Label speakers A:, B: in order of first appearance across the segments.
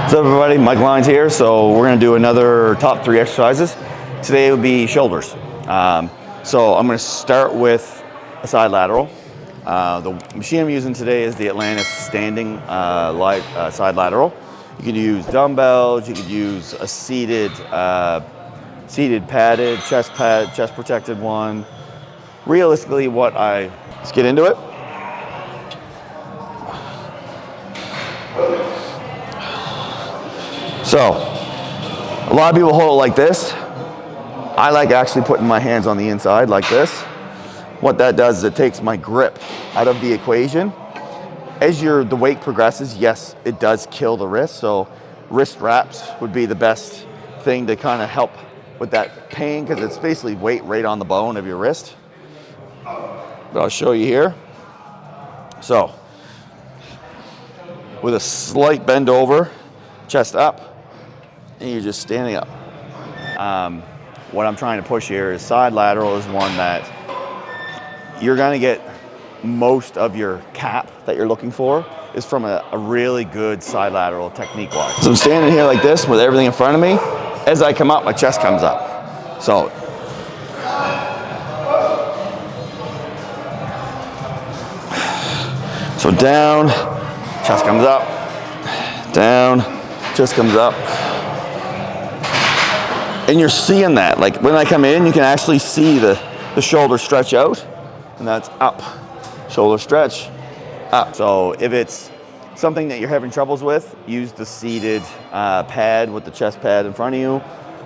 A: What's up, everybody? Mike Lyons here. So we're going to do another top 3 exercises. Today will be shoulders. So I'm going to start with a side lateral. The machine I'm using today is the Atlantis standing side lateral. You could use dumbbells. You could use a seated padded chest protected one. Realistically, let's get into it. So, a lot of people hold it like this. I like actually putting my hands on the inside like this. What that does is it takes my grip out of the equation. As the weight progresses, yes, it does kill the wrist. So wrist wraps would be the best thing to kind of help with that pain, because it's basically weight right on the bone of your wrist. But I'll show you here. So, with a slight bend over, chest up, and you're just standing up. What I'm trying to push here is side lateral is one that you're gonna get most of your cap that you're looking for is from a really good side lateral technique wise. So I'm standing here like this with everything in front of me. As I come up, my chest comes up. So down, chest comes up, down, chest comes up. And you're seeing that, like when I come in, you can actually see the shoulder stretch out, and that's up, shoulder stretch, up. So if it's something that you're having troubles with, use the seated pad with the chest pad in front of you.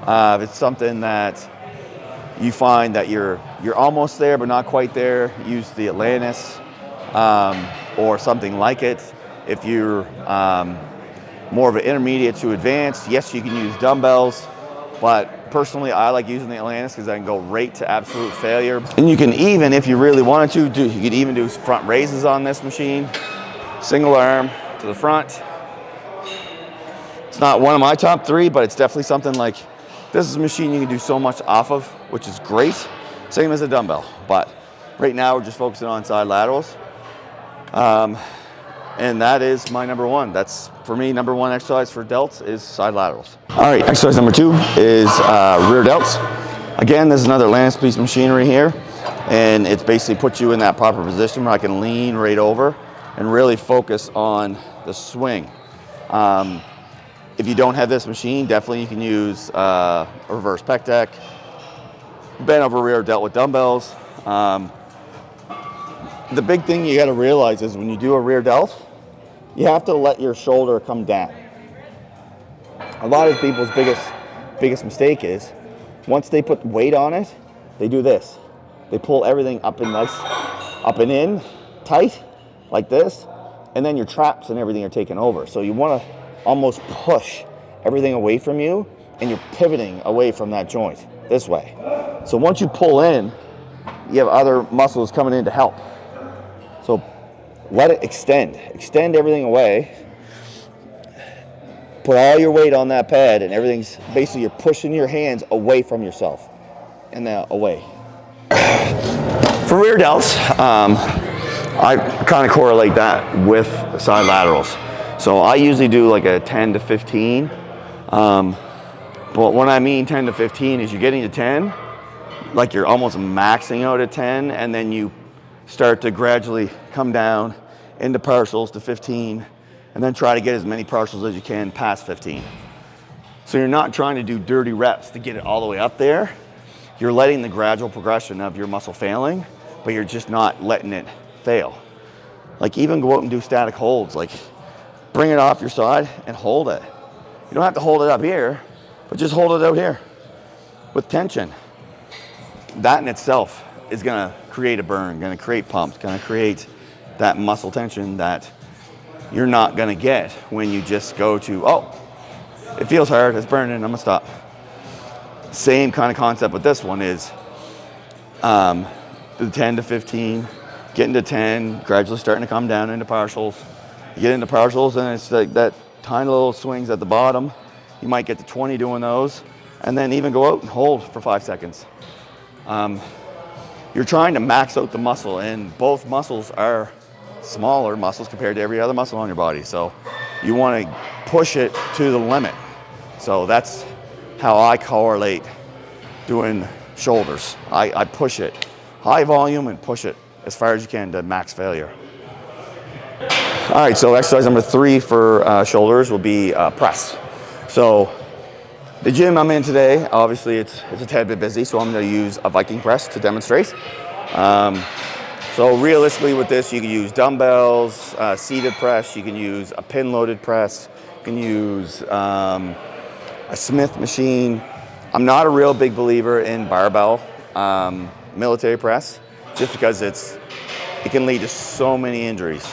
A: If it's something that you find that you're almost there but not quite there, use the Atlantis or something like it. If you're more of an intermediate to advanced, yes, you can use dumbbells. But personally, I like using the Atlantis because I can go right to absolute failure. And you can even, if you really wanted to, you could even do front raises on this machine. Single arm to the front. It's not one of my top 3, but it's definitely something like, this is a machine you can do so much off of, which is great. Same as a dumbbell, but right now we're just focusing on side laterals. And that is my number 1. That's, for me, number 1 exercise for delts is side laterals. All right, exercise number 2 is rear delts. Again, this is another Atlantis piece of machinery here, and it's basically puts you in that proper position where I can lean right over and really focus on the swing. If you don't have this machine, definitely you can use a reverse pec deck, bent over rear delt with dumbbells. The big thing you got to realize is when you do a rear delt, you have to let your shoulder come down. A lot of people's biggest mistake is once they put weight on it, they do this. They pull everything up and in, tight, like this, and then your traps and everything are taken over. So you want to almost push everything away from you, and you're pivoting away from that joint this way. So once you pull in, you have other muscles coming in to help. So let it extend everything away. Put all your weight on that pad, and everything's basically you're pushing your hands away from yourself and then away. For rear delts, I kind of correlate that with side laterals. So I usually do like a 10 to 15. But when I mean 10 to 15 is you're getting to 10, like you're almost maxing out at 10, and then you start to gradually come down into partials to 15, and then try to get as many partials as you can past 15. So you're not trying to do dirty reps to get it all the way up there. You're letting the gradual progression of your muscle failing, but you're just not letting it fail. Like even go out and do static holds, like bring it off your side and hold it. You don't have to hold it up here, but just hold it out here with tension. That in itself is gonna create a burn, gonna create pumps, gonna create that muscle tension that you're not gonna get when you just go to, oh, it feels hard, it's burning, I'm gonna stop. Same kind of concept with this one is the 10 to 15, getting to 10, gradually starting to come down into partials. You get into partials and it's like that tiny little swings at the bottom. You might get to 20 doing those, and then even go out and hold for 5 seconds. You're trying to max out the muscle, and both muscles are smaller muscles compared to every other muscle on your body. So you want to push it to the limit. So that's how I correlate doing shoulders. I push it high volume and push it as far as you can to max failure. All right, so exercise number 3 for shoulders will be press. So the gym I'm in today, obviously it's a tad bit busy, so I'm going to use a Viking press to demonstrate. So realistically with this, you can use dumbbells, seated press, you can use a pin-loaded press, you can use a Smith machine. I'm not a real big believer in barbell military press, just because it can lead to so many injuries.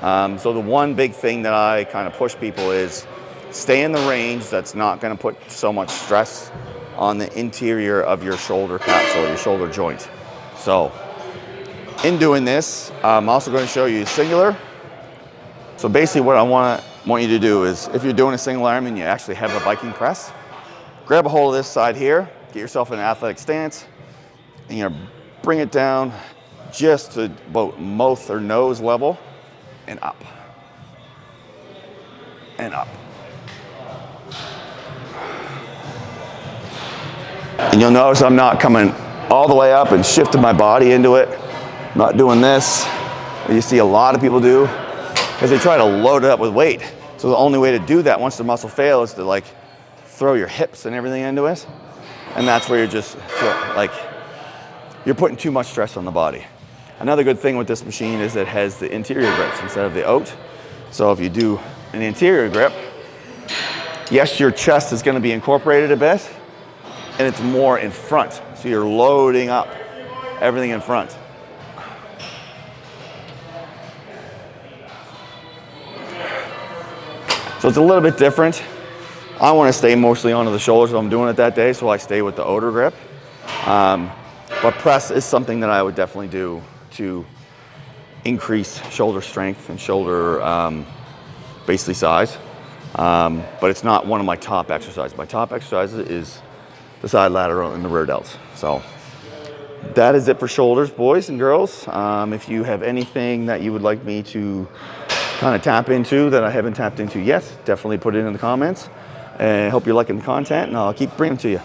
A: So the one big thing that I kind of push people is stay in the range that's not going to put so much stress on the interior of your shoulder capsule, your shoulder joint. So in doing this, I'm also going to show you singular. So basically what I want you to do is, if you're doing a single arm and you actually have a Viking press, grab a hold of this side here, get yourself in an athletic stance, and you're gonna bring it down just to about mouth or nose level, and up, and up. And you'll notice I'm not coming all the way up and shifting my body into it. I'm not doing this, what you see a lot of people do, because they try to load it up with weight. So the only way to do that once the muscle fails is to like throw your hips and everything into it. And that's where you're just you're putting too much stress on the body. Another good thing with this machine is it has the interior grips instead of the out. So if you do an interior grip, yes, your chest is going to be incorporated a bit, and it's more in front. So you're loading up everything in front. So it's a little bit different. I want to stay mostly onto the shoulders if I'm doing it that day, so I stay with the outer grip. But press is something that I would definitely do to increase shoulder strength and shoulder basically size. But it's not one of my top exercises. My top exercises is the side lateral and the rear delts. So that is it for shoulders, boys and girls. If you have anything that you would like me to kind of tap into that I haven't tapped into yet, definitely put it in the comments. And I hope you're liking the content, and I'll keep bringing it to you.